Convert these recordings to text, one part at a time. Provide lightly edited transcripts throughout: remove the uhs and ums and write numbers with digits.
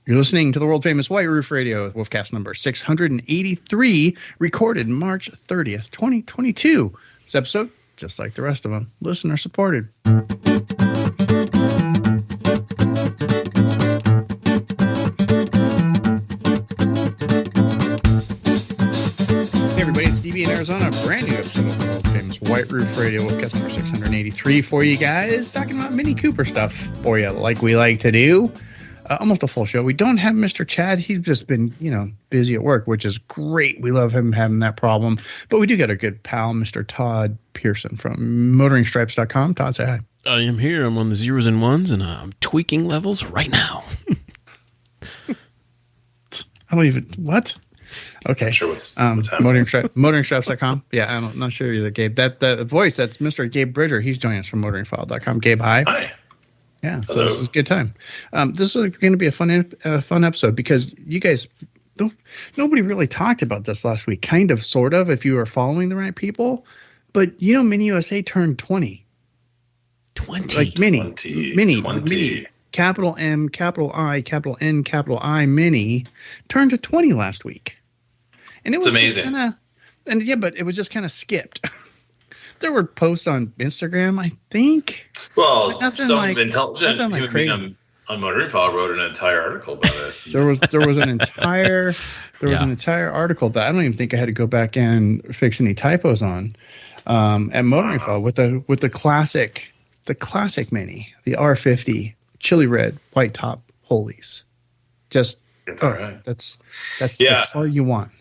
You're listening to the world famous White Roof Radio, Wolfcast number 683, recorded March 30th, 2022. This episode, just like the rest of them, listener supported. Hey everybody, it's DB in Arizona, a brand new episode of the world famous White Roof Radio, Wolfcast number 683 for you guys, talking about Mini Cooper stuff for you, like we like to do. Almost a full show. We don't have Mr. Chad. He's just been, busy at work, which is great. We love him having that problem. But we do got a good pal, Mr. Todd Pearson from motoringstripes.com. Todd, say hi. I am here. I'm on the zeros and ones, and I'm tweaking levels right now. I don't even, what? Okay. Not sure what's happening. Motoringstripes.com. Yeah, I'm not sure either, Gabe. That voice, that's Mr. Gabe Bridger. He's joining us from motoringfile.com. Gabe, hi. Hi. Yeah, so this is a good time. This is going to be a fun episode because you guys nobody really talked about this last week. Kind of, sort of, if you were following the right people. But Mini USA turned 20. 20. Like Mini. Capital M, capital I, capital N, capital I, Mini turned to 20 last week. And it was amazing. But it was just kind of skipped. There were posts on Instagram, I think. Well, some intelligent human being on Motoring File wrote an entire article about it. There was an entire article that I don't even think I had to go back and fix any typos on at Motoring File with the classic Mini, the R50 chili red white top holies. Just that's the car you want.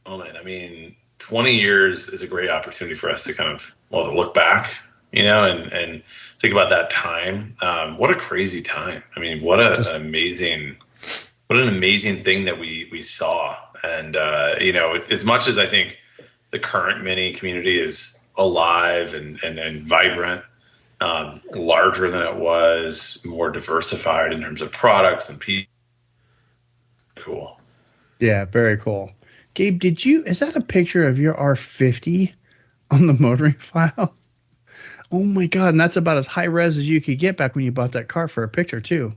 I mean, 20 years is a great opportunity for us to kind of to look back, and think about that time. What a crazy time! I mean, what an amazing thing that we saw. And as much as I think the current Mini community is alive and vibrant, larger than it was, more diversified in terms of products and people. Cool. Yeah, very cool. Gabe, is that a picture of your R50 on the Motoring File? Oh my God. And that's about as high res as you could get back when you bought that car for a picture too.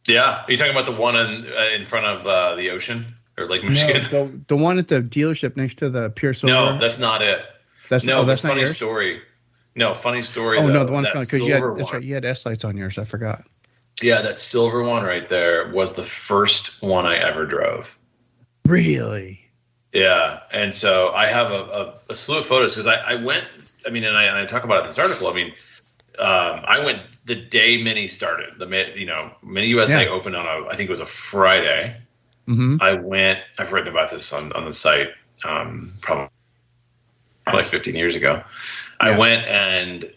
Yeah. Are you talking about the one in front of the ocean or Lake Michigan? No, the one at the dealership next to the Pure Silver. No, that's not it. That's not funny yours? Story. No, funny story. Oh, though, no, the one because that's right. You had S lights on yours. I forgot. Yeah, that silver one right there was the first one I ever drove. Really? Yeah, and so I have a slew of photos because I went. I mean, and I talk about it in this article. I mean, I went the day Mini started. Mini USA opened on I think it was a Friday. Mm-hmm. I went. I've written about this on the site probably 15 years ago. Yeah. I went and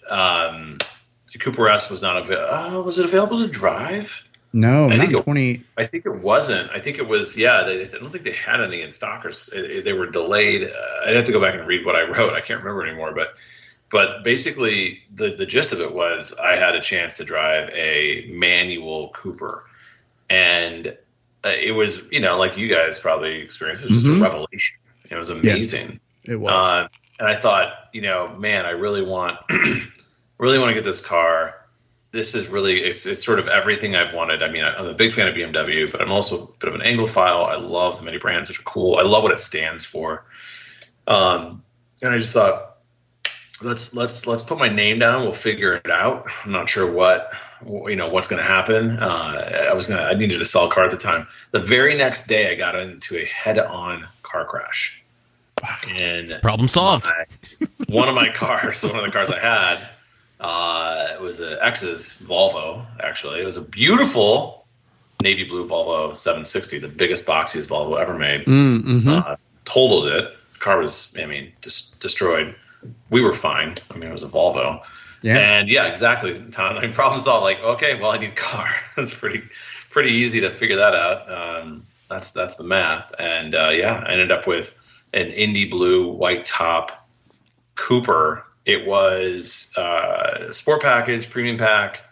Cooper S was not available. Was it available to drive? No, I think not 20. I think it wasn't. I think it was. Yeah, I don't think they had any in stock, or they were delayed. I'd have to go back and read what I wrote. I can't remember anymore. But basically, the gist of it was I had a chance to drive a manual Cooper, and it was like you guys probably experienced. It was just a revelation. It was amazing. Yes, it was. And I thought, man, I really want to get this car. This is really, it's sort of everything I've wanted. I mean, I'm a big fan of BMW, but I'm also a bit of an Anglophile. I love the Mini brands, which are cool. I love what it stands for. And I just thought, let's put my name down. We'll figure it out. I'm not sure what's going to happen. I needed to sell a car at the time. The very next day I got into a head-on car crash. And problem solved. One of the cars I had, it was the X's Volvo, actually. It was a beautiful navy blue Volvo 760, the biggest, boxiest Volvo ever made. Mm-hmm. Totaled it. The car was, destroyed. We were fine. It was a Volvo. Yeah. And yeah, exactly. Problem solved. Like, okay, well, I need a car. That's pretty easy to figure that out. That's the math. And I ended up with an Indy blue white top Cooper. It was sport package, premium pack,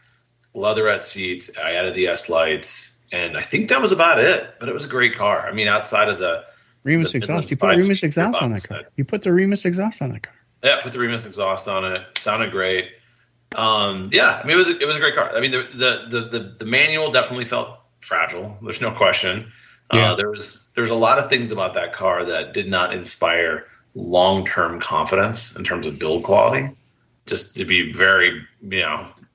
leatherette seats. I added the S lights, and I think that was about it. But it was a great car. Outside of the Remus exhaust. You put Remus exhaust on that car. You put the Remus exhaust on that car. Yeah, put the Remus exhaust on it. Sounded great. Yeah, I mean, it was a great car. I mean, the manual definitely felt fragile. There's no question. Yeah. There's a lot of things about that car that did not inspire long-term confidence in terms of build quality. Just to be very,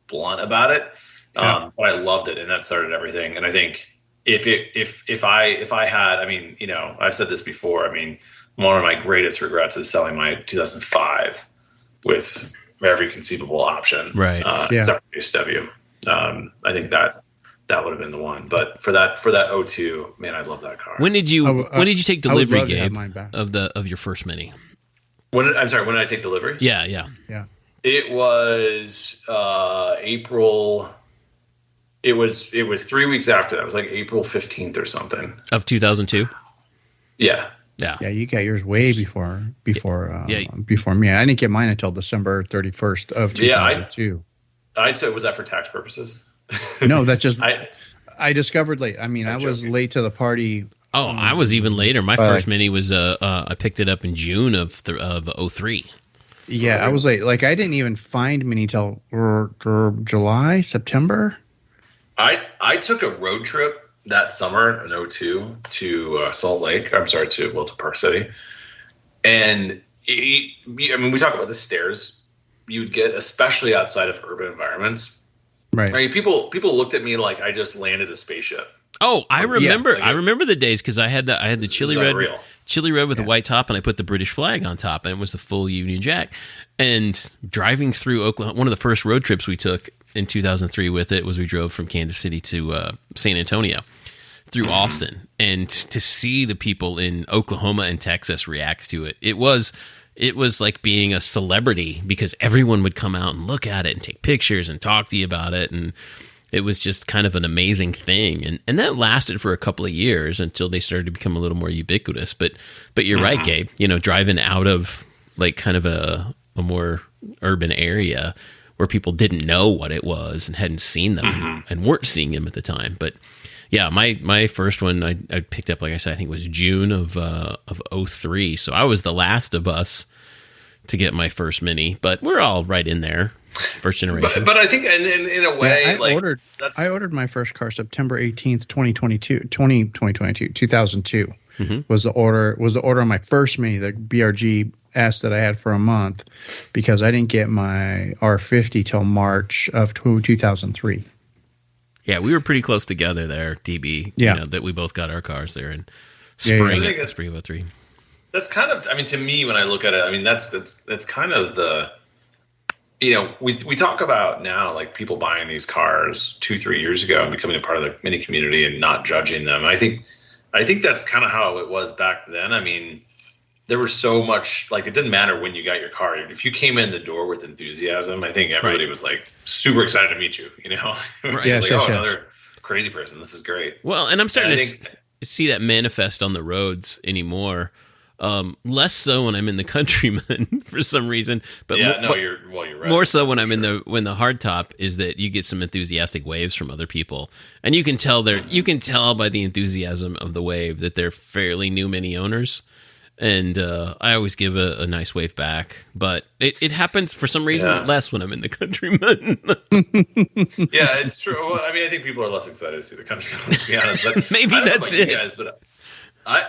blunt about it. But I loved it, and that started everything. And I think if I had, I mean, I've said this before. I mean, one of my greatest regrets is selling my 2005 with every conceivable option, right? Except for USW. I think that would have been the one. But for that 02, man, I love that car. When did you take delivery, Gabe, of your first Mini? I'm sorry. When did I take delivery? Yeah. It was April. It was 3 weeks after that. It was like April 15th or something of 2002. Yeah. You got yours way before me. I didn't get mine until December 31st of 2002. Was that for tax purposes? No, that's just I discovered late. I mean, I was late to the party. Oh, I was even later. My first Mini was I picked it up in June of 03. Yeah, I was late. Like, I didn't even find Mini till July, September. I took a road trip that summer in 02 to Salt Lake. I'm sorry, to Park City. And we talk about the stares you'd get, especially outside of urban environments. Right. I mean, people looked at me like I just landed a spaceship. Oh, I remember. I remember the days because I had the chili red with the white top, and I put the British flag on top, and it was the full Union Jack. And driving through Oklahoma, one of the first road trips we took in 2003 with it was we drove from Kansas City to San Antonio through Austin, and to see the people in Oklahoma and Texas react to it, it was like being a celebrity because everyone would come out and look at it and take pictures and talk to you about it, and it was just kind of an amazing thing. And that lasted for a couple of years until they started to become a little more ubiquitous. But you're right, Gabe. Driving out of like kind of a more urban area where people didn't know what it was and hadn't seen them and weren't seeing them at the time. But yeah, my first one I picked up, like I said, I think it was June of 03. So I was the last of us to get my first Mini, but we're all right in there. First generation. But I think in a way, I ordered my first car September 18th, 2002 was the order on my first Mini, the BRG S that I had for a month, because I didn't get my R50 till March of 2003. Yeah, we were pretty close together there, DB. Yeah. That we both got our cars there in spring of 03. That's kind of, I mean, to me, when I look at it, I mean, that's kind of the, we talk about now, like people buying these cars 2-3 years ago and becoming a part of the Mini community and not judging them. I think that's kind of how it was back then. I mean, there was so much, like, it didn't matter when you got your car. If you came in the door with enthusiasm, I think everybody was like super excited to meet you, Right. Yes, another crazy person. This is great. Well, and I'm starting to see that manifest on the roads anymore. Less so when I'm in the Countryman for some reason, but you're right. More so when I'm in the hardtop is that you get some enthusiastic waves from other people, and you can tell by the enthusiasm of the wave that they're fairly new Mini owners. And I always give a nice wave back, but it happens for some reason less when I'm in the Countryman. Yeah, it's true. Well, I mean, I think people are less excited to see the Countryman. Let's be honest. But maybe that's it. Guys, but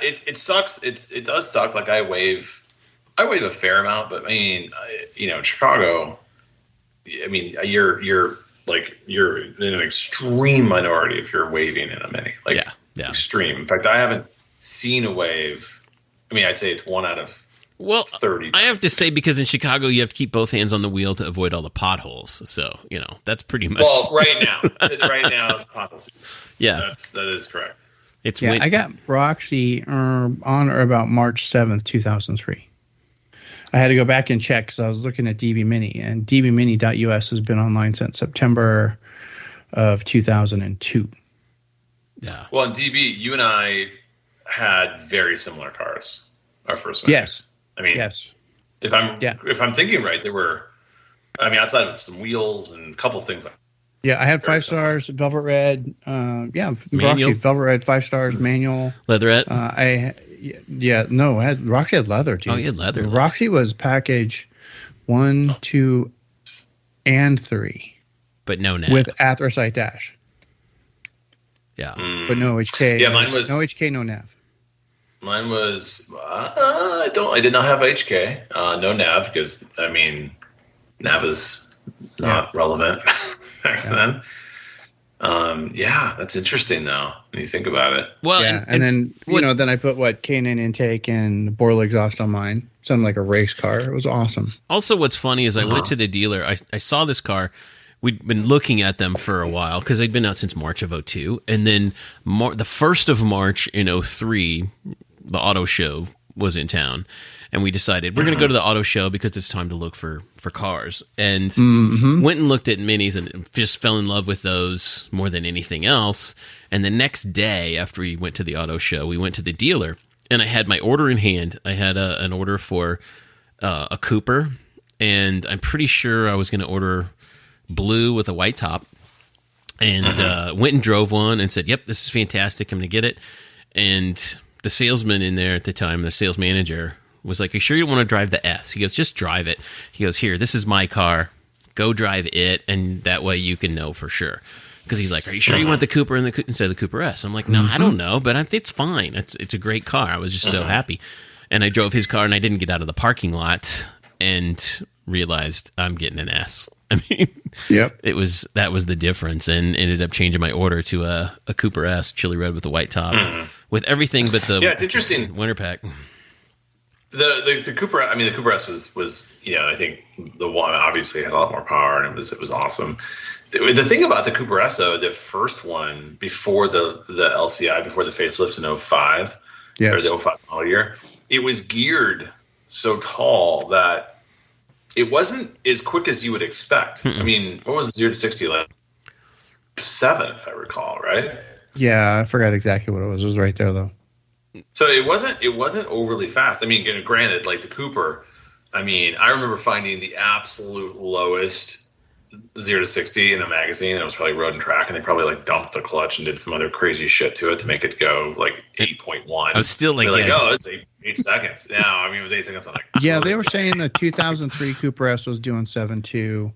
it sucks. It does suck. Like I wave a fair amount, but I mean, in Chicago, I mean, you're in an extreme minority if you're waving in a Mini. Like extreme. In fact, I haven't seen a wave. I mean, I'd say it's 1 out of 30. I have to say, because in Chicago, you have to keep both hands on the wheel to avoid all the potholes. So, that's pretty much. Well, right now it's potholes. Yeah. That is correct. I got Roxy on or about March 7th, 2003. I had to go back and check because I was looking at DB Mini, and dbmini.us has been online since September of 2002. Yeah. Well, in DB, you and I had very similar cars. Our first Minis. Yes. I mean, yes. If I'm thinking right, there were, I mean, outside of some wheels and a couple of things like. Yeah, I had 5 stars, Velvet Red. Roxy, Velvet Red, 5 stars, manual. Leatherette. Roxy had leather too. Oh, you had leather. Roxy was package 1, 2, and 3. But no nav. With anthracite dash. Yeah. But no HK. Yeah, mine was... No HK, no nav. Mine was... I did not have HK. No nav, because, I mean, nav is not relevant back then. Yeah, that's interesting though when you think about it. Well, yeah, and then then I put K&N intake and Borla exhaust on mine. Sounded like a race car. It was awesome. Also, what's funny is I went to the dealer. I saw this car. We'd been looking at them for a while because they'd been out since March of 2002, and then the 1st of March in 2003, the auto show was in town. And we decided we're going to go to the auto show because it's time to look for cars. And went and looked at minis and just fell in love with those more than anything else. And the next day after we went to the auto show, we went to the dealer. And I had my order in hand. I had an order for a Cooper. And I'm pretty sure I was going to order blue with a white top. And went and drove one and said, yep, this is fantastic. I'm going to get it. And the salesman in there at the time, the sales manager, was like, "Are you sure you don't want to drive the S?" He goes, "Just drive it." He goes, "Here, this is my car. Go drive it, and that way you can know for sure." Because he's like, "Are you sure you want the Cooper instead of the Cooper S?" I'm like, "No, I don't know, but it's fine. It's a great car." I was just so happy. And I drove his car, and I didn't get out of the parking lot and realized I'm getting an S. I mean, that was the difference, and ended up changing my order to a Cooper S, chili red with the white top, with everything but the it's interesting winter pack. The Cooper, I mean, the Cooper S was I think the one obviously had a lot more power, and it was awesome. The thing about the Cooper S, though, the first one before the LCI, before the facelift in 2005, or the 2005 model year, it was geared so tall that it wasn't as quick as you would expect. I mean, what was 0 to 60 like? 7, if I recall, right? Yeah, I forgot exactly what it was. It was right there though. So it wasn't overly fast. I mean, granted, like the Cooper, I mean, I remember finding the absolute lowest 0 to 60 in a magazine. It was probably Road and Track, and they probably like dumped the clutch and did some other crazy shit to it to make it go like 8.1. I was still like, oh, it's 8 seconds. No, I mean, it was 8 seconds on like. Yeah, they were saying the 2003 Cooper S was doing 7.2,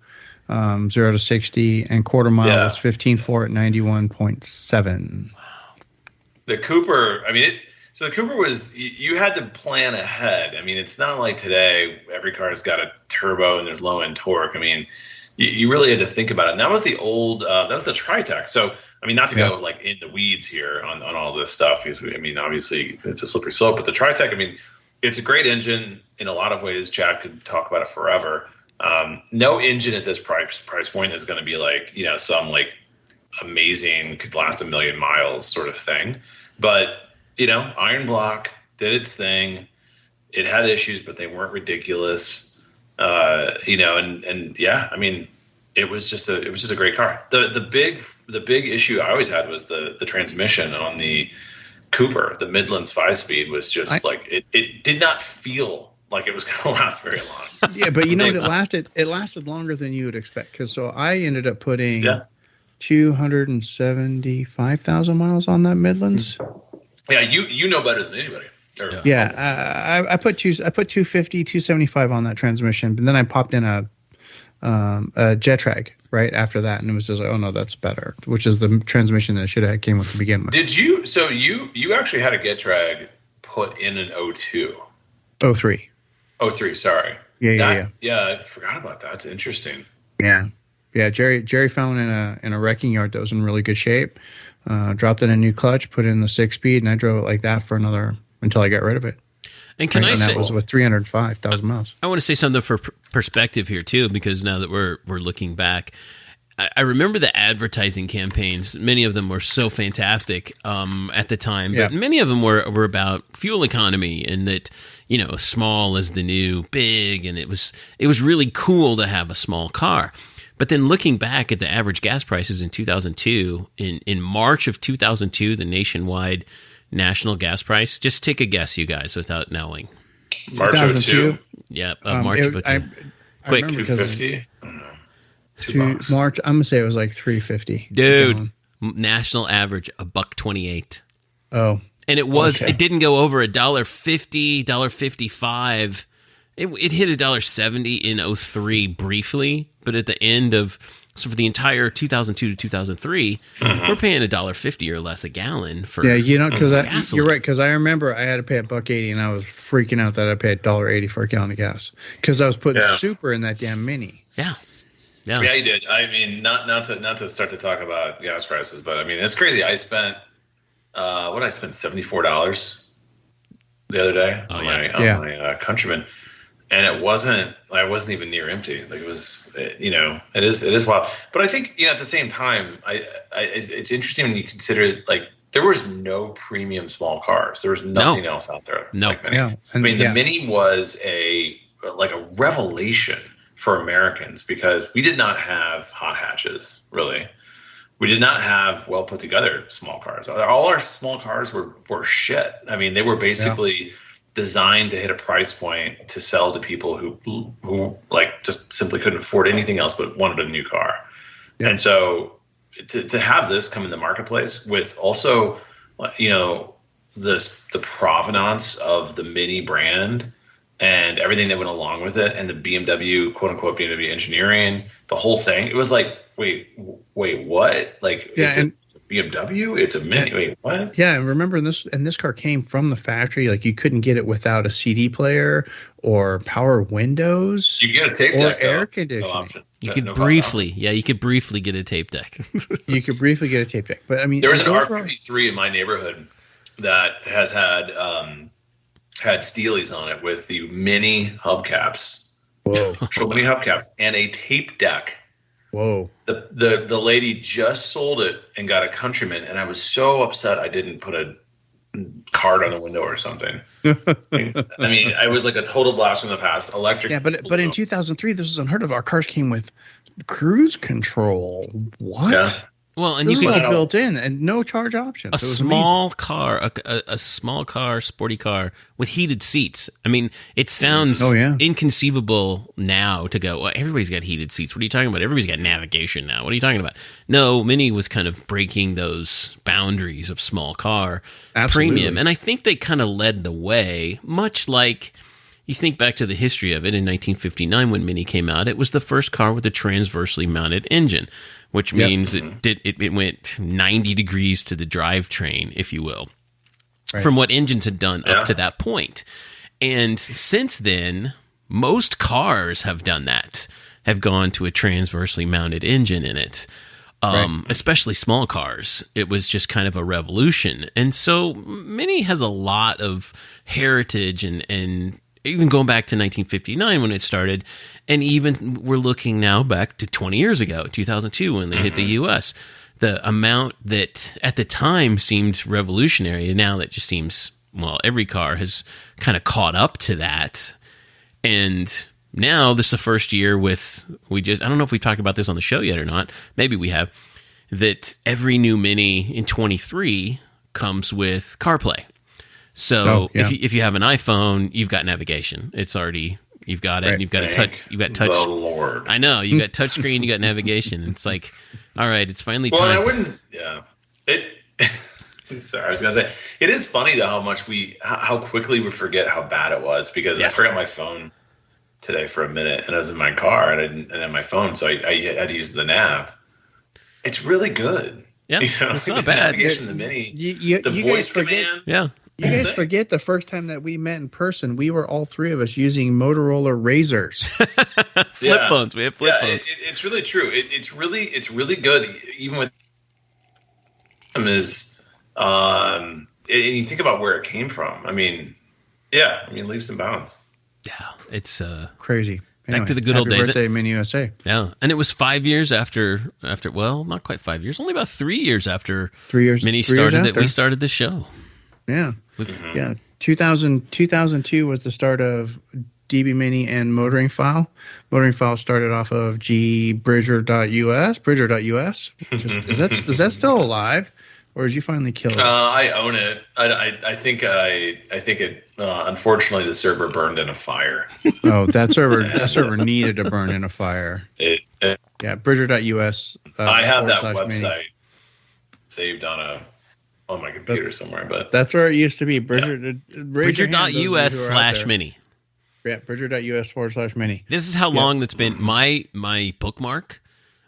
0 to 60, and quarter mile was 15.4 at 91.7. Wow. The Cooper, I mean, so the Cooper was, you had to plan ahead. I mean, it's not like today, every car's got a turbo and there's low end torque. I mean, you really had to think about it. And that was the old, that was the Tritec. So, I mean, not to go like in the weeds here on all this stuff, because I mean, obviously it's a slippery slope, but the Tritec, I mean, it's a great engine in a lot of ways. Chad could talk about it forever. No engine at this price point is going to be like, some like amazing, could last 1 million miles sort of thing. But, iron block did its thing. It had issues, but they weren't ridiculous. And yeah, I mean, it was just a great car. The big issue I always had was the transmission on the Cooper. The Midlands 5-speed was just it did not feel like it was going to last very long. Yeah, but it lasted longer than you would expect. Because so I ended up putting 275,000 miles on that Midlands. Yeah, you know better than anybody. I put 250, 275 on that transmission, but then I popped in a Jet-Trag right after that, and it was just like, oh no, that's better, which is the transmission that should have came with to begin with. Did you? So you actually had a Jet-Trag put in an 02? 03. 03, sorry. Yeah. Yeah, I forgot about that. It's interesting. Yeah. Jerry found in a wrecking yard that was in really good shape. Dropped in a new clutch, put in the 6-speed, and I drove it like that for until I got rid of it. And that was with 305,000 miles. I want to say something for perspective here too, because now that we're looking back, I remember the advertising campaigns. Many of them were so fantastic at the time, but many of them were about fuel economy, and that small is the new big, and it was really cool to have a small car. But then looking back at the average gas prices in 2002, in March of 2002, the nationwide national gas price, just take a guess, you guys, without knowing. March of 2002? Yeah, March of 2002. Quick. 250? March, I'm going to say it was like 350. Dude, national average, $1.28. Oh. And it didn't go over $1.50, $1.55. It hit $1.70 in 2003 briefly, but at the end of so for the entire 2002 to 2003, we're paying $1.50 or less a gallon for because gasoline. you're right, because I remember I had to pay $1.80 and I was freaking out that I paid $1.80 for a gallon of gas because I was putting super in that damn Mini. Yeah, you did. I mean, not to start to talk about gas prices, but I mean it's crazy. I spent I spent $74 the other day on my Countryman. And I wasn't even near empty. Like it was, it is wild. But I think, at the same time, it's interesting when you consider like there was no premium small cars. There was nothing else out there. No. Like Mini. The Mini was a revelation for Americans because we did not have hot hatches, really. We did not have well put together small cars. All our small cars were shit. I mean, they were basically designed to hit a price point to sell to people who like just simply couldn't afford anything else but wanted a new car. Yeah. And so to have this come in the marketplace with also, the provenance of the Mini brand and everything that went along with it and the BMW, quote unquote, BMW engineering, the whole thing, it was like, wait, what? Like, it's a BMW? It's a Mini? Wait, what? Yeah, and remember, this car came from the factory. Like, you couldn't get it without a CD player or power windows. You get a tape deck, or air conditioning. You could briefly get a tape deck. You could briefly get a tape deck. But, I mean, there was an R53 in my neighborhood that has had Steelies on it with the Mini hubcaps. Whoa. Mini hubcaps and a tape deck. Whoa. The lady just sold it and got a Countryman, and I was so upset I didn't put a card on the window or something. I mean, I was like a total blast from the past. Electric. Yeah, but in 2003, this was unheard of. Our cars came with cruise control. What? Yeah. Well, and this you was can built in and no charge options. A small car, a small car, sporty car with heated seats. I mean, it sounds inconceivable now to go, well, everybody's got heated seats. What are you talking about? Everybody's got navigation now. What are you talking about? No, Mini was kind of breaking those boundaries of small car premium. And I think they kind of led the way, much like you think back to the history of it in 1959 when Mini came out. It was the first car with a transversely mounted engine, which means it went 90 degrees to the drivetrain, if you will, from what engines had done up to that point. And since then, most cars have done that, have gone to a transversely mounted engine in it, especially small cars. It was just kind of a revolution. And so Mini has a lot of heritage and even going back to 1959 when it started, and even we're looking now back to 20 years ago, 2002, when they hit the U.S. The amount that at the time seemed revolutionary, and now that just seems, well, every car has kind of caught up to that. And now this is the first year with, I don't know if we've talked about this on the show yet or not, maybe we have, that every new Mini in 23 comes with CarPlay. So if you have an iPhone, you've got navigation. It's already, you've got it. And you've got touch. Oh Lord! I know you've got touchscreen. You got navigation. It's like, all right, it's finally time. Well, I wouldn't. Yeah. Sorry, I was gonna say it is funny though how quickly we forget how bad it was because I forgot my phone today for a minute and I was in my car and I had my phone, so I had to use the nav. It's really good. Yeah, it's not bad. Navigation, the Mini, the you voice forget, command. Yeah. You guys forget the first time that we met in person, we were all three of us using Motorola Razors. Flip phones. We have flip phones. It's really true. It's really good. Even with them and you think about where it came from. I mean, leaps and bounds. Yeah, it's crazy. Anyway, back to the good old days. Birthday, Mini USA. Yeah, and it was 5 years after. Well, not quite 5 years. Only about 3 years after. Mini started that we started the show. Yeah. Yeah. 2002 was the start of DB Mini and Motoring File. Motoring File started off of Bridger.us. Is that still alive? Or did you finally kill it? I own it. I think it unfortunately the server burned in a fire. Oh, that server needed to burn in a fire. Bridger.us. I have that website saved on my computer somewhere, but that's where it used to be. Bridger.us /Mini. Yeah, bridger.us/mini. This is how long that's been my bookmark.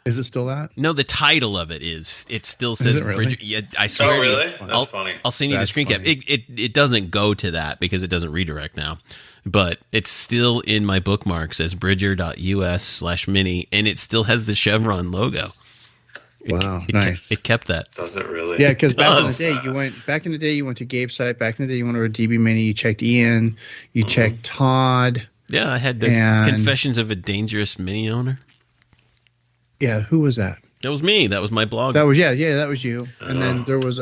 Is it still that? No, the title of it is. It still says really? Bridger. Yeah, I swear. Oh, really? To you, That's funny. I'll send you the screen cap. It doesn't go to that because it doesn't redirect now, but it's still in my bookmarks as bridger.us/mini, and it still has the Chevron logo. Wow, nice. It kept that. Does it really? Yeah, because back in the day you went to Gabe's site. Back in the day you went over to DB Mini. You checked Ian. You checked Todd. Yeah, I had the Confessions of a Dangerous Mini Owner. Yeah, who was that? That was me. That was my blog. That was that was you. And then there was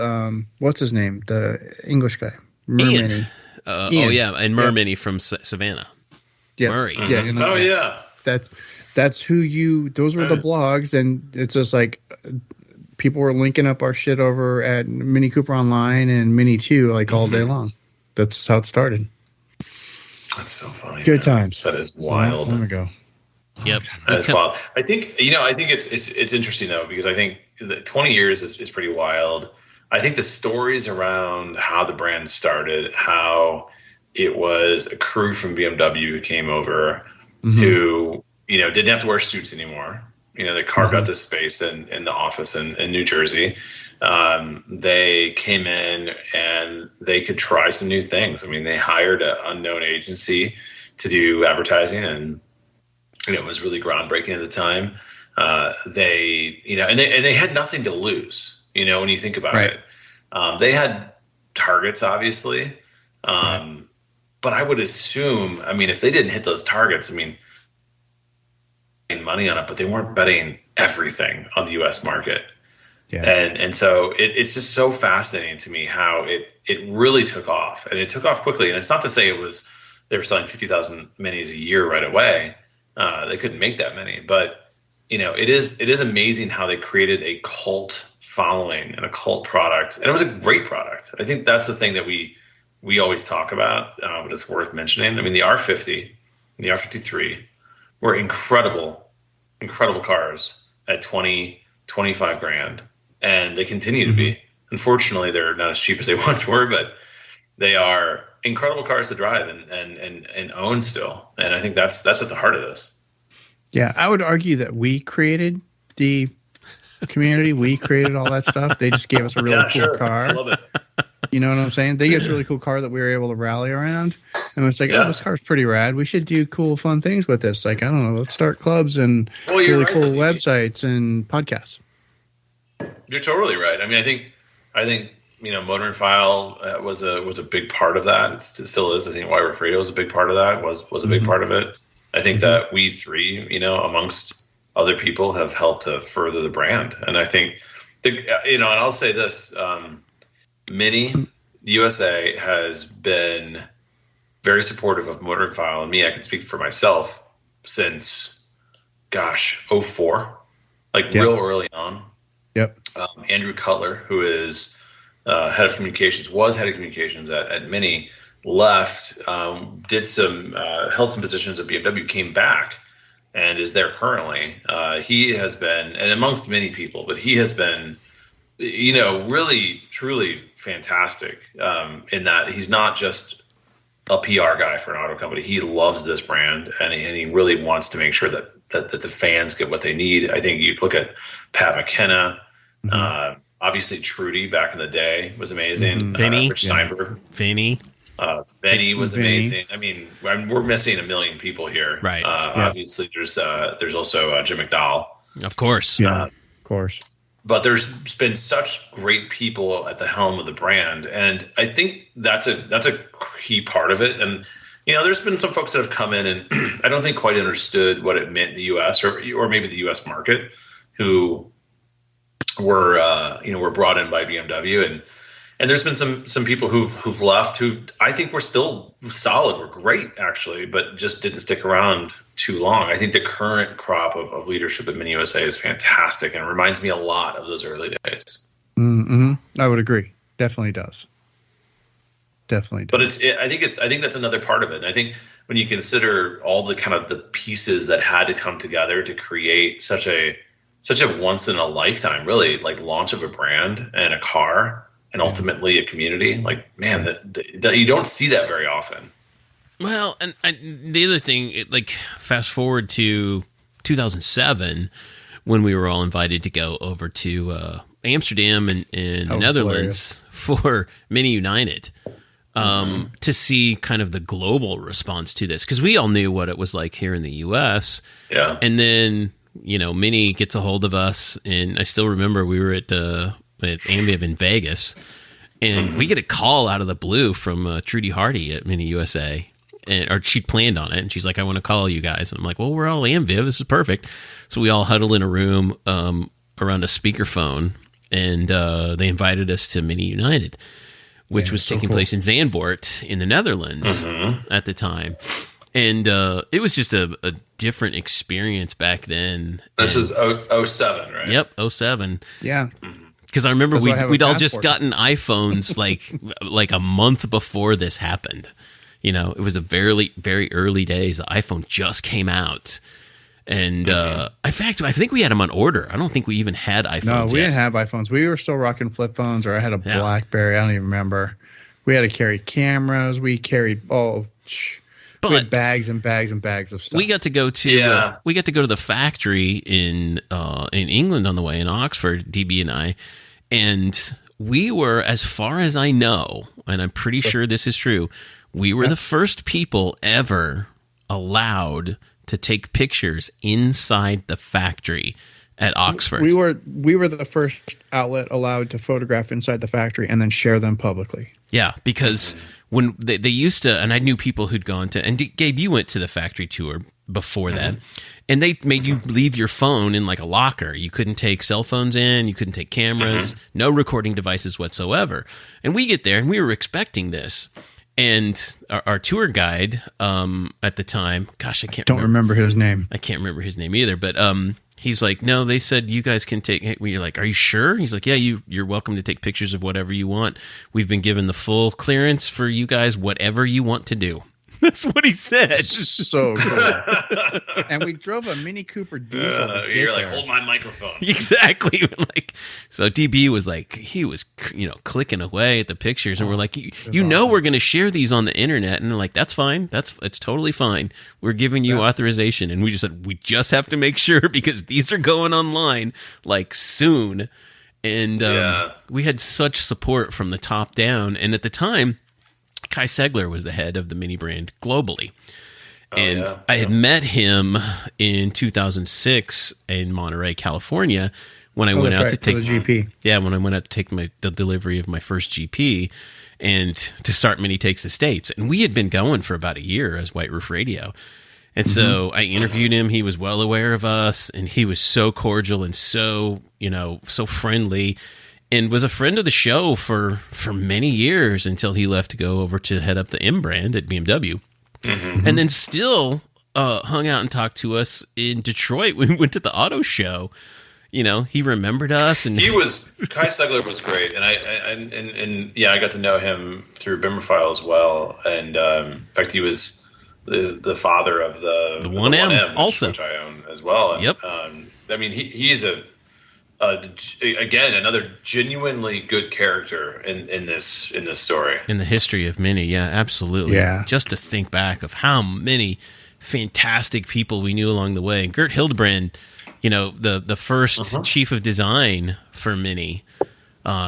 what's his name? The English guy, Mermini. Ian. Oh yeah, and Mermini from Savannah. Yeah. Murray. Yeah. Yeah. That's who you. Those were the blogs, and it's just like people were linking up our shit over at Mini Cooper Online and Mini 2 like all day long. That's how it started. That's so funny. Good times. That is wild. A long time ago. Yep. That's wild. I think it's interesting though, because I think the 20 years is pretty wild. I think the stories around how the brand started, how it was a crew from BMW who came over, who didn't have to wear suits anymore. They carved out this space in the office in New Jersey. They came in and they could try some new things. I mean, they hired an unknown agency to do advertising, and it was really groundbreaking at the time. They had nothing to lose. When you think about it, they had targets, obviously, but I would assume, if they didn't hit those targets, money on it, but they weren't betting everything on the U.S. market. Yeah. And so it's just so fascinating to me how it really took off, and it took off quickly. And it's not to say they were selling 50,000 minis a year right away. They couldn't make that many, but it is amazing how they created a cult following and a cult product, and it was a great product. I think that's the thing that we always talk about, but it's worth mentioning. The R50 and the R53 were incredible cars at 20, 25 grand, and they continue to be. Unfortunately, they're not as cheap as they once were, but they are incredible cars to drive and own still. And I think that's at the heart of this. Yeah, I would argue that we created the community. We created all that stuff. They just gave us a really cool car. I love it. You know what I'm saying? They gave us a really cool car that we were able to rally around. And it's like, this car's pretty rad. We should do cool, fun things with this. Like, I don't know, let's start clubs and really cool websites and podcasts. You're totally right. I think Motor and File was a big part of that. It still is. I think Why We're Radio was a big part of that. Was a big part of it. I think that we three, amongst other people, have helped to further the brand. And I think, and I'll say this: Mini USA has been very supportive of Motor and File, and me. I can speak for myself since, '04, real early on. Yep. Andrew Cutler, who is head of communications at Mini, left, did some, held some positions at BMW, came back, and is there currently. He has been, and amongst many people, but he has been, really, truly fantastic in that he's not just a PR guy for an auto company. He loves this brand, and he really wants to make sure that the fans get what they need. I think you look at Pat McKenna, obviously Trudy back in the day was amazing. Vinny, Rich Steinberg. Vinny was amazing. We're missing a million people here. Right. Obviously, there's also Jim McDowell. Of course. Yeah, of course. But there's been such great people at the helm of the brand, and I think that's a key part of it. And there's been some folks that have come in and I don't think quite understood what it meant in the U.S. or maybe the U.S. market, who were brought in by BMW, and there's been some people who've left who I think were still solid, were great actually, but just didn't stick around too long. I think the current crop of leadership at Mini USA is fantastic, and it reminds me a lot of those early days. I would agree. Definitely does. But I think that's another part of it. And I think when you consider all the kind of the pieces that had to come together to create such a once in a lifetime, really, launch of a brand and a car and ultimately a community, that you don't see that very often. Well, and the other thing, like fast forward to 2007, when we were all invited to go over to Amsterdam and in the Netherlands for Mini United. To see kind of the global response to this, because we all knew what it was like here in the U.S. Yeah, and then Mini gets a hold of us, and I still remember we were at Ambiv in Vegas, and we get a call out of the blue from Trudy Hardy at Mini USA, or she'd planned on it, and she's like, "I want to call you guys," and I'm like, "Well, we're all Ambiv. This is perfect." So we all huddle in a room around a speakerphone, and they invited us to Mini United, which was taking place in Zandvoort in the Netherlands at the time. And it was just a different experience back then. This is 07, right? Yep, 07. Yeah. Because I remember we'd all just gotten iPhones like a month before this happened. It was a very, very early days. The iPhone just came out. And in fact, I think we had them on order. I don't think we even had iPhones. No, we didn't have iPhones. We were still rocking flip phones, or I had a BlackBerry. I don't even remember. We had to carry cameras. We carried we had bags and bags and bags of stuff. We got to go to the factory in England on the way in Oxford, DB and I, and we were, as far as I know, and I'm pretty sure this is true, we were the first people ever allowed to take pictures inside the factory at Oxford. We were the first outlet allowed to photograph inside the factory and then share them publicly. Yeah, because when they used to, and I knew people who'd gone to, and Gabe, you went to the factory tour before that, and they made you leave your phone in like a locker. You couldn't take cell phones in, you couldn't take cameras, no recording devices whatsoever. And we get there, and we were expecting this. And our tour guide at the time, gosh, I can't remember his name. I can't remember his name either, but he's like, no, they said you guys can take. We're like, are you sure? He's like, yeah, you're welcome to take pictures of whatever you want. We've been given the full clearance for you guys, whatever you want to do. That's what he said. So cool. And we drove a Mini Cooper diesel. You're like, hold my microphone. Exactly. So DB was like, he was, clicking away at the pictures, and we're like, awesome. We're going to share these on the internet, and they're like, that's fine. It's totally fine. We're giving you authorization, and we just said we just have to make sure because these are going online like soon, and we had such support from the top down, and at the time, Kai Segler was the head of the Mini brand globally. I had met him in 2006 in Monterey, California, when I went out to take the GP. Yeah, when I went out to take the delivery of my first GP and to start Mini Takes the States. And we had been going for about a year as White Roof Radio. And so I interviewed him. He was well aware of us, and he was so cordial and so, so friendly. And was a friend of the show for many years until he left to go over to head up the M brand at BMW. And then still hung out and talked to us in Detroit when we went to the auto show. He remembered us. And Kai Segler was great. And I got to know him through Bimmerfile as well. And in fact, he was the father of the 1M also, which I own as well. And, yep. He's again, another genuinely good character in this story. In the history of Mini, yeah, absolutely. Yeah. Just to think back of how many fantastic people we knew along the way. And Gert Hildebrand, the first chief of design for Mini,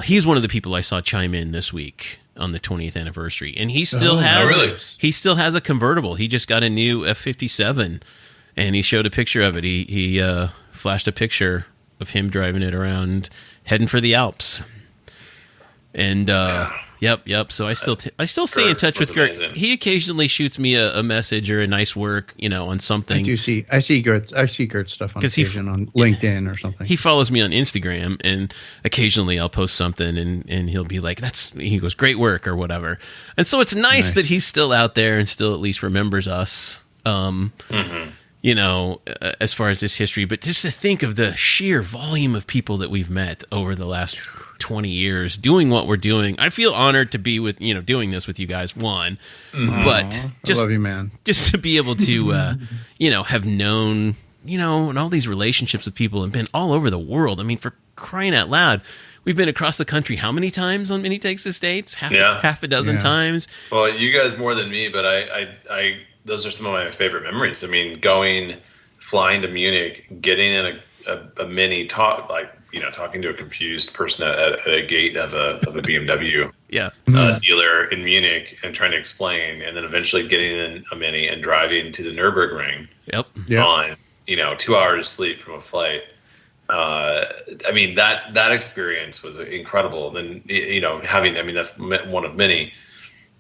he's one of the people I saw chime in this week on the 20th anniversary. And he still has a convertible. He just got a new F57, and he showed a picture of it. He flashed a picture of him driving it around, heading for the Alps. And yep. So I still stay in touch with Gert. Amazing. He occasionally shoots me a message or a nice work, on something. I see Gert's stuff on occasion on LinkedIn or something. He follows me on Instagram, and occasionally I'll post something, and he'll be like, he goes, great work or whatever. And so it's nice that he's still out there and still at least remembers us. As far as this history, but just to think of the sheer volume of people that we've met over the last 20 years doing what we're doing. I feel honored to be with, doing this with you guys, one, but just, I love you, man. Just to be able to, have known, and all these relationships with people and been all over the world. I mean, for crying out loud. We've been across the country how many times on Mini Takes Estates? Half a dozen times. Well, you guys more than me, but I those are some of my favorite memories. I mean, flying to Munich, getting in a Mini, talking to a confused person at a gate of a BMW dealer in Munich and trying to explain, and then eventually getting in a Mini and driving to the Nürburgring on 2 hours sleep from a flight. I mean, that experience was incredible. Then, that's one of many.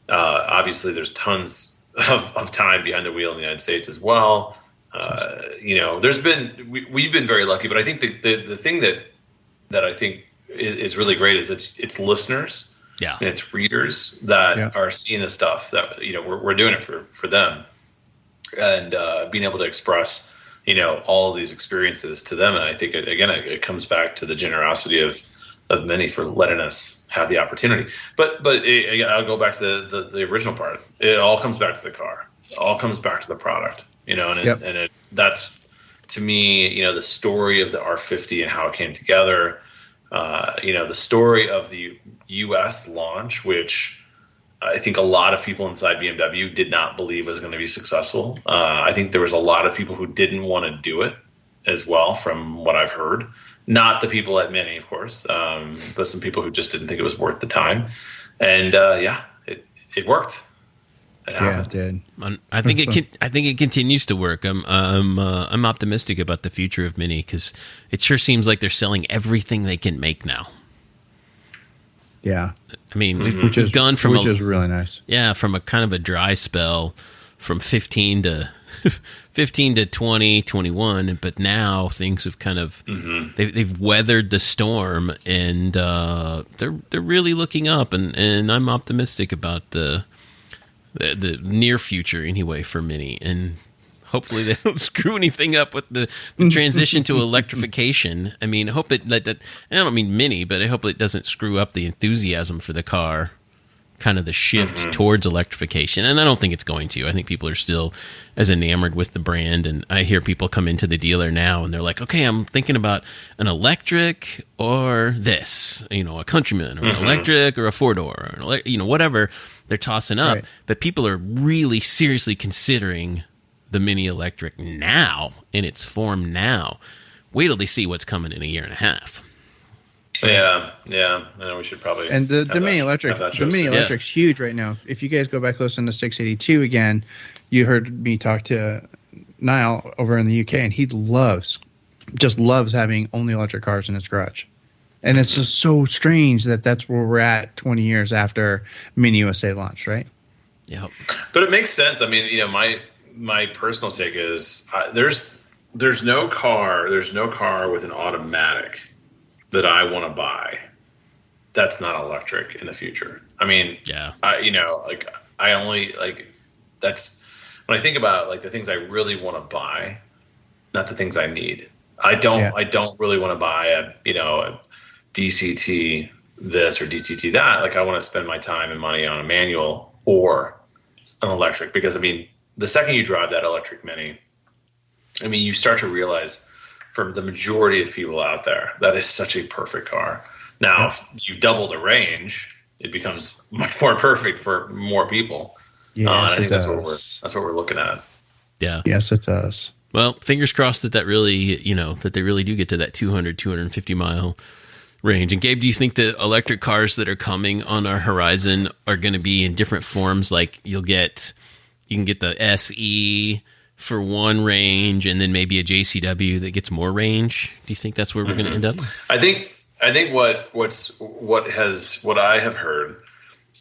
Obviously, there's tons of time behind the wheel in the United States as well. We've been very lucky, but I think the thing that I think is really great is it's listeners, and it's readers that are seeing the stuff that we're doing it for them, and being able to express all of these experiences to them. And I think it comes back to the generosity of many for letting us have the opportunity. But I'll go back to the original part. It all comes back to the car. It all comes back to the product. That's to me, the story of the R50 and how it came together. The story of the U.S. launch, which I think a lot of people inside BMW did not believe was going to be successful. I think there was a lot of people who didn't want to do it as well, from what I've heard. Not the people at Mini, of course, but some people who just didn't think it was worth the time. And it worked. It did. I think it continues to work. I'm optimistic about the future of Mini because it sure seems like they're selling everything they can make now. Yeah, I mean, we've gone from which is really nice. Yeah, from a kind of a dry spell from 15 to 20, 21, but now things have kind of they've weathered the storm, and they're really looking up, and I'm optimistic about the near future anyway for Mini, and hopefully they don't screw anything up with the transition to electrification. I mean, I hope I don't mean Mini, but I hope it doesn't screw up the enthusiasm for the car, kind of the shift towards electrification. And I don't think it's going to. I think people are still as enamored with the brand. And I hear people come into the dealer now and they're like, okay, I'm thinking about an electric or this, a Countryman, or an electric or a four-door, or whatever they're tossing up. Right. But people are really seriously considering the Mini Electric now, in its form now. Wait till they see what's coming in a year and a half. Yeah. I know we should probably. And the Mini Electric's huge right now. If you guys go back listen to 682 again, you heard me talk to Niall over in the UK, and he just loves having only electric cars in his garage. And it's just so strange that that's where we're at 20 years after Mini USA launched, right? Yeah. But it makes sense. I mean, my personal take is there's no car with an automatic that I want to buy that's not electric in the future. I mean, that's when I think about the things I really want to buy, not the things I need. I don't really want to buy a DCT this or DCT that. I want to spend my time and money on a manual or an electric, because the second you drive that electric Mini, you start to realize, for the majority of people out there, that is such a perfect car. Now, if you double the range, it becomes much more perfect for more people. Yeah, I think that's what we're looking at. Yeah. Yes, it does. Well, fingers crossed that really, that they really do get to that 200, 250 mile range. And Gabe, do you think the electric cars that are coming on our horizon are going to be in different forms? Like you can get the SE for one range, and then maybe a JCW that gets more range. Do you think that's where we're going to end up? I think what I have heard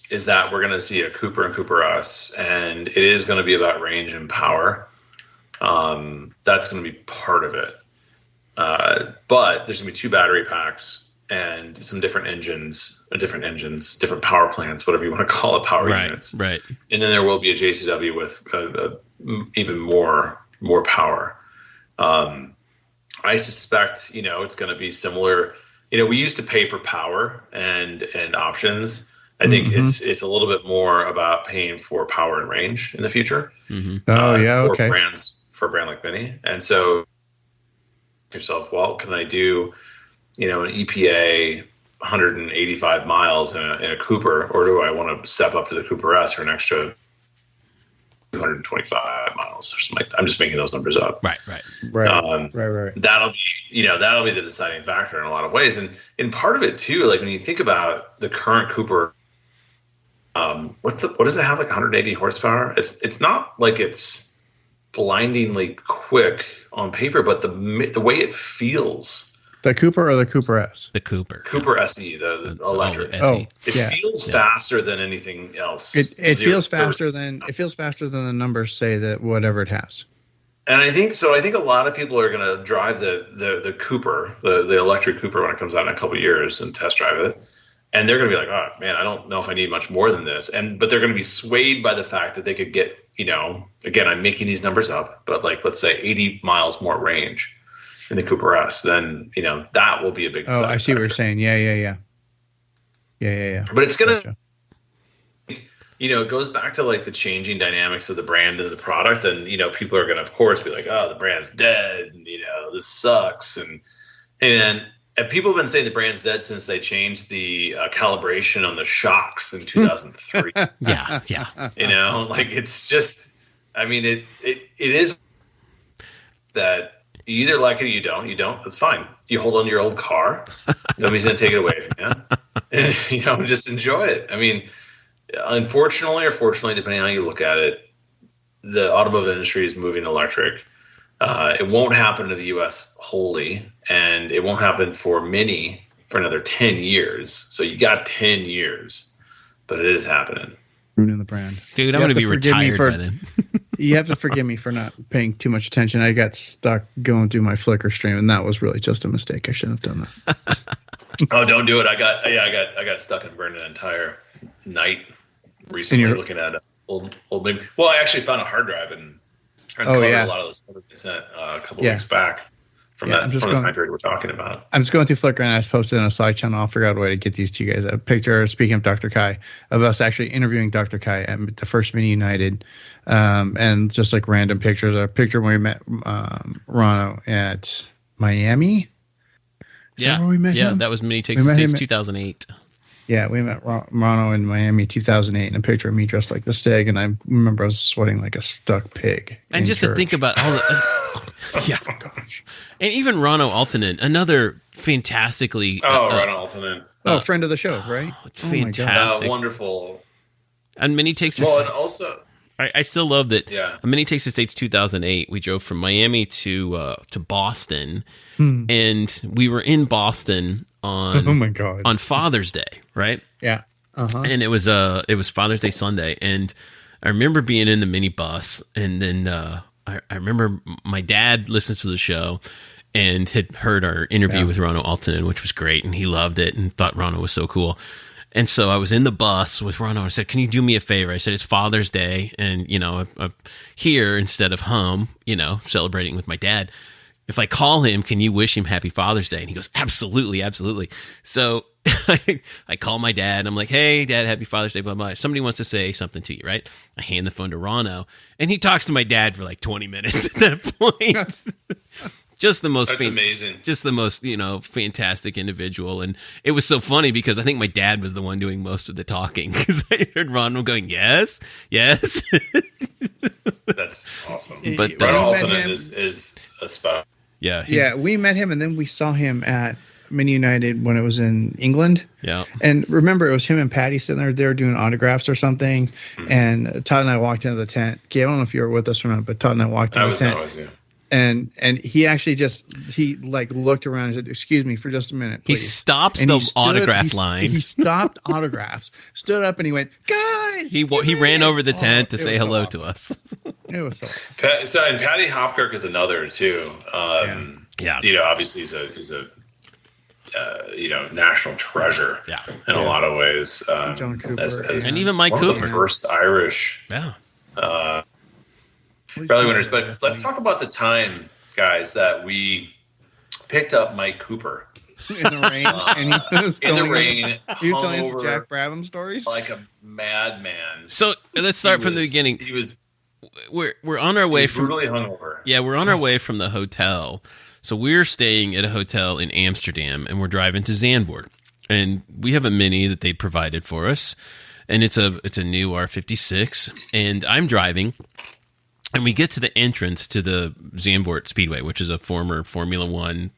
is that we're going to see a Cooper and Cooper S, and it is going to be about range and power. That's going to be part of it. But there's going to be 2 battery packs and some different engines, different power plants, whatever you want to call it, power units. Right. And then there will be a JCW with even more power. I suspect, it's going to be similar. We used to pay for power and options. I think it's a little bit more about paying for power and range in the future. For a brand like Mini. And so yourself, well, can I do an EPA 185 miles in a Cooper, or do I want to step up to the Cooper S for an extra 225 miles or something like that? I'm just making those numbers up. Right. That'll be the deciding factor in a lot of ways. And part of it too, like when you think about the current Cooper, what does it have, like 180 horsepower? It's not like it's blindingly quick on paper, but the way it feels. The Cooper or the Cooper S? The Cooper. Cooper SE, the electric. It feels faster than anything else. It feels faster than the numbers say that whatever it has. And I think a lot of people are going to drive the Cooper, the electric Cooper, when it comes out in a couple of years and test drive it. And they're going to be like, oh man, I don't know if I need much more than this. But they're going to be swayed by the fact that they could get, again, I'm making these numbers up, but like, let's say 80 miles more range in the Cooper S, then, that will be a big Oh, I see what you're saying. Yeah. But it's going to, it goes back to like the changing dynamics of the brand and the product. And, people are going to, of course, be like, oh, the brand's dead. And, this sucks. And people have been saying the brand's dead since they changed the calibration on the shocks in 2003. Yeah. Like it's just, it is that you either like it or you don't. You don't, that's fine. You hold on to your old car. Nobody's going to take it away from you. And, just enjoy it. Unfortunately or fortunately, depending on how you look at it, the automobile industry is moving electric. It won't happen in the U.S. wholly, and it won't happen for another 10 years. So you got 10 years, but it is happening. Ruining the brand. Dude, I'm going to be retired by then. You have to forgive me for not paying too much attention. I got stuck going through my Flickr stream, and that was really just a mistake. I shouldn't have done that. Oh, don't do it. I got stuck and burned an entire night recently looking at old big. Well, I actually found a hard drive and uncovered a lot of those photos I sent a couple weeks back from the time period we're talking about. I'm just going through Flickr, and I posted in a Slack channel. I'll figure out a way to get these to you guys. A picture, speaking of Dr. Kai, of us actually interviewing Dr. Kai at the first Mini United, and just like random pictures. A picture when we met Rano at Miami. Is that where we met him? That was Mini Takes the States 2008. Yeah, we met Rano in Miami 2008, and a picture of me dressed like the Stig, and I remember I was sweating like a stuck pig. And just to think about all the... Oh, gosh. And even Rano Altonen, another fantastically... Rano Altonen. Friend of the show, right? Fantastic. Wonderful. And Mini Takes... Well, and also... I still love that. Yeah. Mini Takes the States 2008. We drove from Miami to Boston, and we were in Boston on Father's Day, right? Yeah. And it was Father's Day Sunday, and I remember being in the minibus, and then I remember my dad listened to the show and had heard our interview with Rano Altonen, which was great, and he loved it and thought Rano was so cool. And so I was in the bus with Rano. I said, "Can you do me a favor?" I said, "It's Father's Day, and I'm here instead of home, celebrating with my dad. If I call him, can you wish him Happy Father's Day?" And he goes, "Absolutely, absolutely." So I call my dad, and I'm like, "Hey, Dad, Happy Father's Day, blah, blah. Somebody wants to say something to you, right?" I hand the phone to Rano, and he talks to my dad for like 20 minutes at that point. Just the most amazing. Just the most, fantastic individual. And it was so funny because I think my dad was the one doing most of the talking, because I heard Ron going, yes. That's awesome. But Ron Altonen is a spot. Yeah. We met him, and then we saw him at Mini United when it was in England. Yeah. And remember, it was him and Patty sitting there. They were doing autographs or something. Mm-hmm. And Todd and I walked into the tent. I don't know if you were with us or not, but Todd and I walked into the tent. And he actually looked around and said, "Excuse me for just a minute, please." He stops the autograph line. He stopped autographs, stood up, and he went, "Guys!" He ran over the tent to say hello to us. It was so awesome. And Patty Hopkirk is another too. Obviously he's a national treasure. Yeah. In a lot of ways. John Cooper, and even Mike Cooper, the first Irish. Yeah. Rally winners, but let's talk about the time, guys, that we picked up Mike Cooper in the rain, and he was telling us Jack Brabham stories like a madman. So let's start from the beginning. We're on our way from brutally hungover. Yeah, we're on our way from the hotel. So we're staying at a hotel in Amsterdam, and we're driving to Zandvoort. And we have a Mini that they provided for us, and it's a new R56, and I'm driving, and we get to the entrance to the Zandvoort Speedway, which is a former Formula One,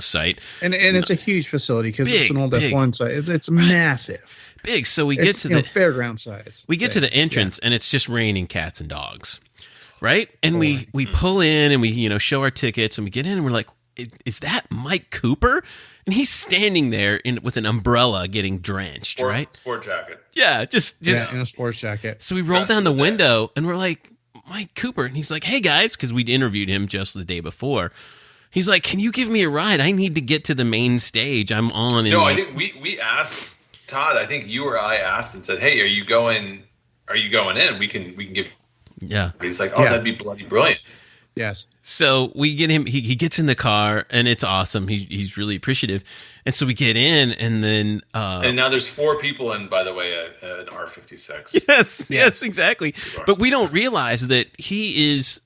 site. And it's a huge facility because it's an old F1 site. It's massive. Big. So we get to the fairground size. We get to the entrance, and it's just raining cats and dogs, right? And we pull in, and we show our tickets, and we get in, and we're like, is that Mike Cooper? And he's standing there with an umbrella getting drenched, right? Sport jacket. Yeah, just in a sports jacket. So we roll down the window, and we're like, Mike Cooper. And he's like, hey, guys, because we'd interviewed him just the day before. He's like, can you give me a ride? I need to get to the main stage. I'm on. No, I think we asked Todd. I think you or I asked and said, hey, are you going in? We can give. Yeah. He's like, that'd be bloody brilliant. Yes. So we get him, he gets in the car, and it's awesome. He's really appreciative. And so we get in, and then... and now there's 4 people in, by the way, an R56. Yes, exactly. But we don't realize that he's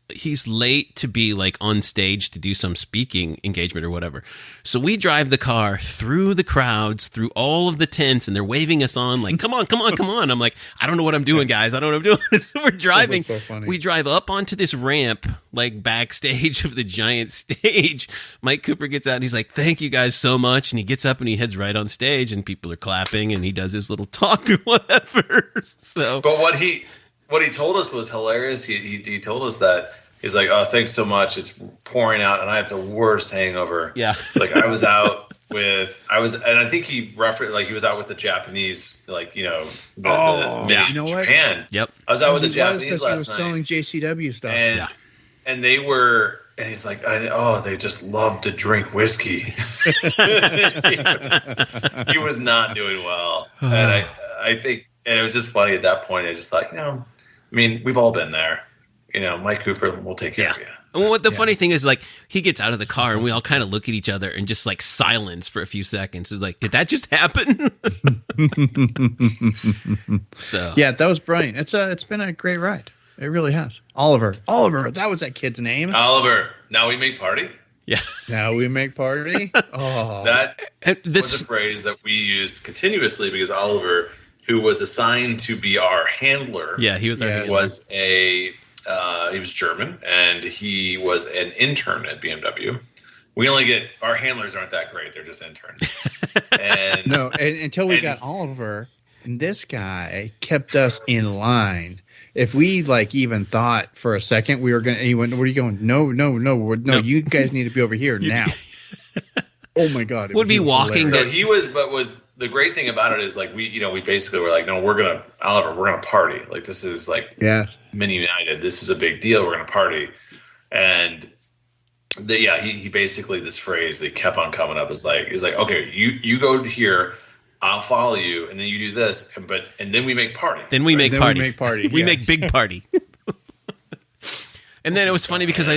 late to be like on stage to do some speaking engagement or whatever. So we drive the car through the crowds, through all of the tents, and they're waving us on like, come on, come on, come on. I'm like, I don't know what I'm doing, guys. I don't know what I'm doing. So we're driving. So funny. We drive up onto this ramp, like backstage of the giant stage. Mike Cooper gets out, and he's like, thank you guys so much. And he gets up and he heads right on stage, and people are clapping, and he does his little talk or whatever. So, but what he told us was hilarious. He told us that he's like, oh, thanks so much. It's pouring out, and I have the worst hangover. Yeah, it's like I was out and I think he referenced like he was out with the Japanese, like Japan. Yep, I was out with the Japanese last night. Selling JCW stuff, and they were. And he's like, they just love to drink whiskey. he was not doing well. And I think, and it was just funny at that point. I just thought, we've all been there. Mike Cooper will take care of you. And what the funny thing is, like, he gets out of the car, and we all kind of look at each other and just like silence for a few seconds. It's like, did that just happen? So yeah, that was brilliant. It's been a great ride. It really has. Oliver, that was that kid's name. Oliver. Now we make party. Yeah. Now we make party. Oh, that's a phrase that we used continuously because Oliver, who was assigned to be our handler, he was our handler. He was German, and he was an intern at BMW. We only get our handlers aren't that great; they're just interns. And until we got Oliver, and this guy kept us in line. If we even thought for a second we were going to, he went, where are you going? No, you guys need to be over here now. Oh my God. Would be walking. So he was, the great thing about it is we basically were like, no, we're going to party. Like, this is Mini United. This is a big deal. We're going to party. And he basically, this phrase that kept on coming up is like, okay, you go here. I'll follow you, and then you do this, and then we make party. Then we make party. We yes. make big party. And then it was funny because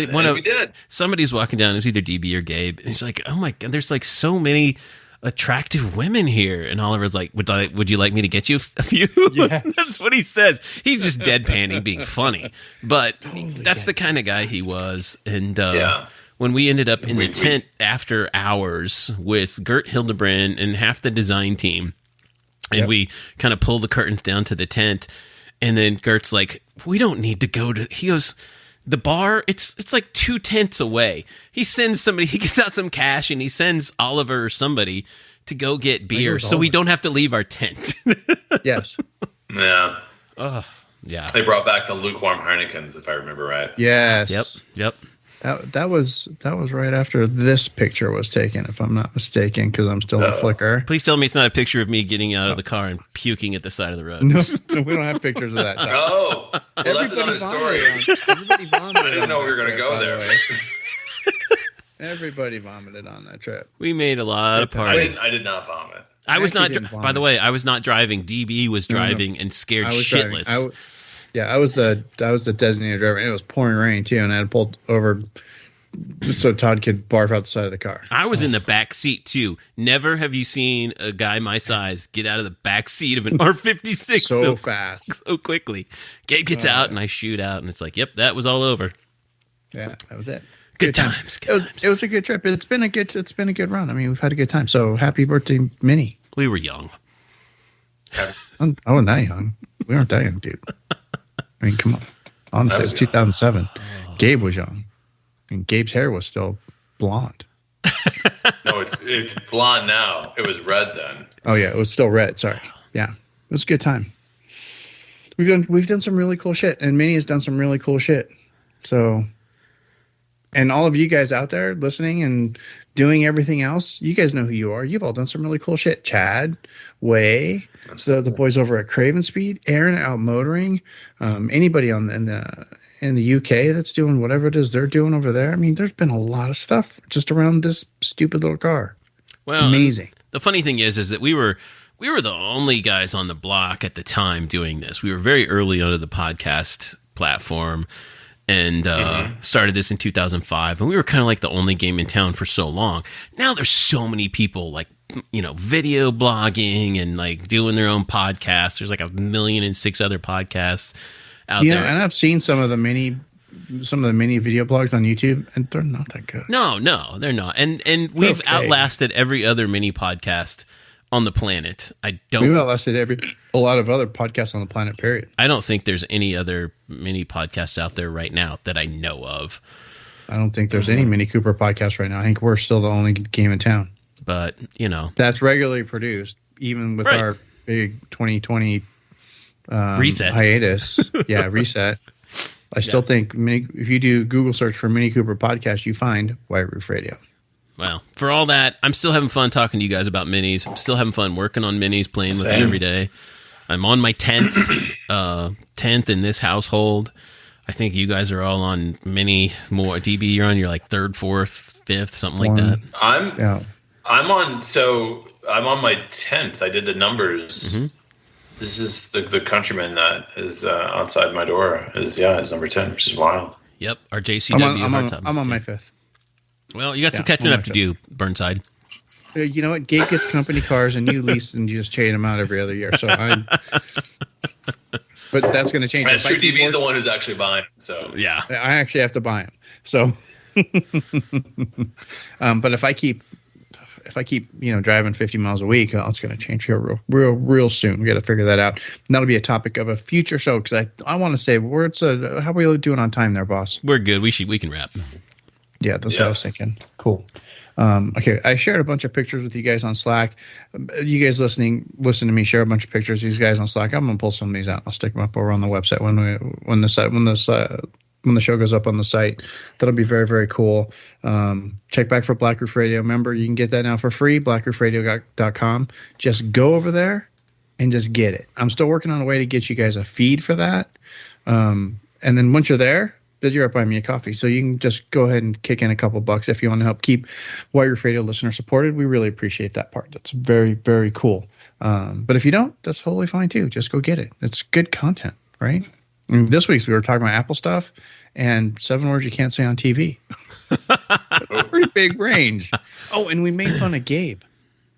somebody's walking down. It was either DB or Gabe, and he's like, "Oh my God, there's like so many attractive women here." And Oliver's like, "Would you like me to get you a few?" Yes. That's what he says. He's just deadpanning, being funny, but that's the kind of guy he was. And when we ended up in the tent after hours with Gert Hildebrand and half the design team, and we kind of pulled the curtains down to the tent, and then Gert's like, we don't need to go to, he goes, the bar, it's like 2 tents away. He sends somebody, he gets out some cash, and he sends Oliver or somebody to go get beer so we don't have to leave our tent. Yes. Yeah. Oh, yeah. They brought back the lukewarm Heinekens, if I remember right. Yes. Yep. That was right after this picture was taken, if I'm not mistaken, because I'm still on Flickr. Please tell me it's not a picture of me getting out of the car and puking at the side of the road. No, we don't have pictures of that. Oh, well, that's another story. Everybody vomited. I didn't know we were going to go there. Everybody vomited on that trip. We made a lot of party. I did not vomit. I was not. By the way, I was not driving. DB was driving and scared shitless. I was the designated driver, and it was pouring rain too, and I had pulled over so Todd could barf out the side of the car. I was in the back seat too. Never have you seen a guy my size get out of the back seat of an R56 so fast, so quickly. Gabe gets out, and I shoot out, and it's like, yep, that was all over. Yeah, that was it. Good times. It was a good trip. It's been a good run. I mean, we've had a good time. So happy birthday, Minnie. We were young. I wasn't that young. We weren't that young, dude. I mean, come on. Honestly, it was 2007. Gabe was young, and Gabe's hair was still blonde. No, it's blonde now. It was red then. Oh yeah, it was still red. Sorry. Yeah, it was a good time. We've done some really cool shit, and Minnie has done some really cool shit. So, and all of you guys out there listening and doing everything else, you guys know who you are. You've all done some really cool shit. Chad, Way, the boys over at Craven Speed, Aaron out motoring, anybody in the UK that's doing whatever it is they're doing over there. I mean, there's been a lot of stuff just around this stupid little car. Well, amazing. The funny thing is that we were the only guys on the block at the time doing this. We were very early onto the podcast platform and started this in 2005. And we were kind of like the only game in town for so long. Now there's so many people like, video blogging and like doing their own podcasts. There's like 1,000,006 other podcasts out there. And I've seen some of the mini video blogs on YouTube, and they're not that good. No, they're not. And we've outlasted every other mini podcast on the planet. We've outlasted a lot of other podcasts on the planet, period. I don't think there's any other mini podcasts out there right now that I know of. I don't think there's any Mini Cooper podcast right now. I think we're still the only game in town. But, that's regularly produced, even with our big 2020 reset hiatus. Yeah, reset. I still think if you do Google search for Mini Cooper podcast, you find White Roof Radio. Well, for all that, I'm still having fun talking to you guys about minis. I'm still having fun working on minis, playing with them every day. I'm on my 10th in this household. I think you guys are all on mini more. DB, you're on your like third, fourth, fifth, something like that. I'm on my 10th. I did the numbers. Mm-hmm. This is the countryman that is outside my door. Is number 10, which is wild. Yep, our JCW. I'm on my 5th. Well, you got some catching up to do, Burnside. You know what? Gabe gets company cars, and you lease and you just chain them out every other year. So but that's going to change. That's true. DB's the one who's actually buying them. So yeah, I actually have to buy them. So, but if I keep driving 50 miles a week, it's going to change here real soon. We got to figure that out. And that'll be a topic of a future show because I want to say how are we doing on time there, boss? We're good. We can wrap. Yeah, that's what I was thinking. Cool. Okay, I shared a bunch of pictures with you guys on Slack. You guys listen to me share a bunch of pictures. These guys on Slack, I'm gonna pull some of these out. I'll stick them up over on the website when the show goes up on the site. That'll be very, very cool. Check back for Black Roof Radio. Remember, you can get that now for free. BlackRoofRadio.com. Just go over there and just get it. I'm still working on a way to get you guys a feed for that. And then once you're there, you're up buying me a coffee. So you can just go ahead and kick in a couple bucks if you want to help keep White Roof Radio listener supported. We really appreciate that part. That's very, very cool. But if you don't, that's totally fine too. Just go get it. It's good content, right? And this week we were talking about Apple stuff and 7 words you can't say on TV. Pretty big range. Oh, and we made fun of Gabe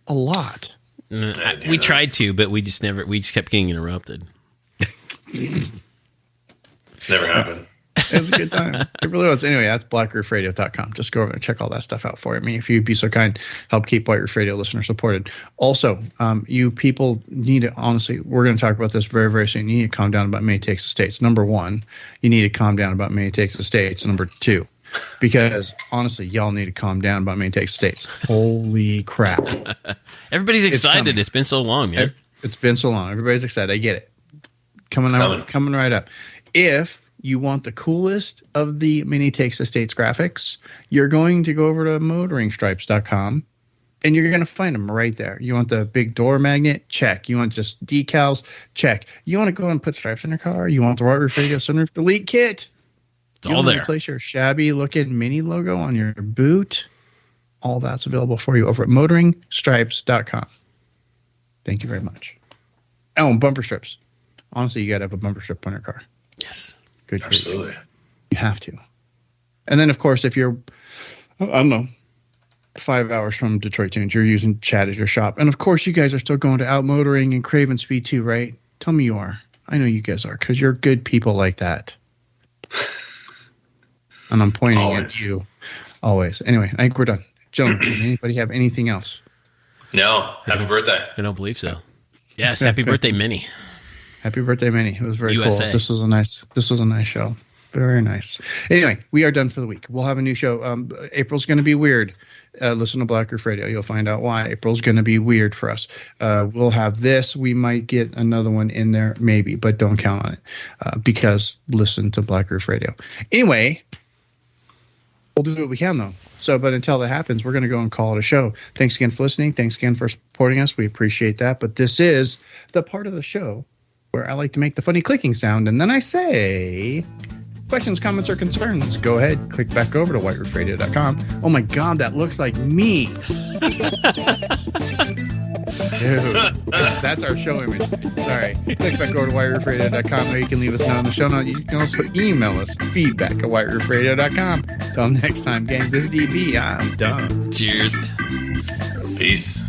a lot. We tried to, but we just kept getting interrupted. Never happened. It was a good time. It really was. Anyway, that's blackroofradio.com. Just go over and check all that stuff out for me. If you'd be so kind, help keep White Roof Radio listener supported. Also, you people need to, honestly, we're going to talk about this very, very soon. You need to calm down about Minnie Takes Estates. Number one, you need to calm down about Minnie Takes Estates. Number two, because honestly, y'all need to calm down about Minnie Takes Estates. Holy crap. Everybody's excited. It's been so long, man. It's been so long. Everybody's excited. I get it. Coming right up. If you want the coolest of the Minnie Takes Estates graphics, you're going to go over to motoringstripes.com and you're going to find them right there. You want the big door magnet? Check. You want just decals? Check. You want to go and put stripes in your car? You want the White Roof Radio Sunroof Delete Kit? It's all there. Replace your shabby looking Mini logo on your boot? All that's available for you over at motoringstripes.com. Thank you very much. Oh, and bumper strips. Honestly, you got to have a bumper strip on your car. Yes. Good. Absolutely. You have to. And then, of course, if you're, I don't know, 5 hours from Detroit Tunes, you're using Chad as your shop. And, of course, you guys are still going to Out Motoring and Craven Speed too, right? Tell me you are. I know you guys are because you're good people like that. And I'm pointing at you. Always. Anyway, I think we're done. Gentlemen, does anybody have anything else? No. Happy birthday. I don't believe so. Yes, happy birthday, Minnie. Happy birthday, Minnie. It was very USA. cool. This was a nice show. Very nice. Anyway, we are done for the week. We'll have a new show. April's going to be weird. Listen to Black Roof Radio. You'll find out why. April's going to be weird for us. We'll have this. We might get another one in there, maybe, but don't count on it because listen to Black Roof Radio. Anyway, we'll do what we can, though. So, but until that happens, we're going to go and call it a show. Thanks again for listening. Thanks again for supporting us. We appreciate that. But this is the part of the show where I like to make the funny clicking sound, and then I say... Questions, comments, or concerns, go ahead. Click back over to whiteroofradio.com. Oh my God, that looks like me. Dude, that's our show image. Sorry. Click back over to whiteroofradio.com where you can leave us a note in the show note. You can also email us, feedback at whiteroofradio.com. Till next time, gang, this is DB. I'm done. Cheers. Peace.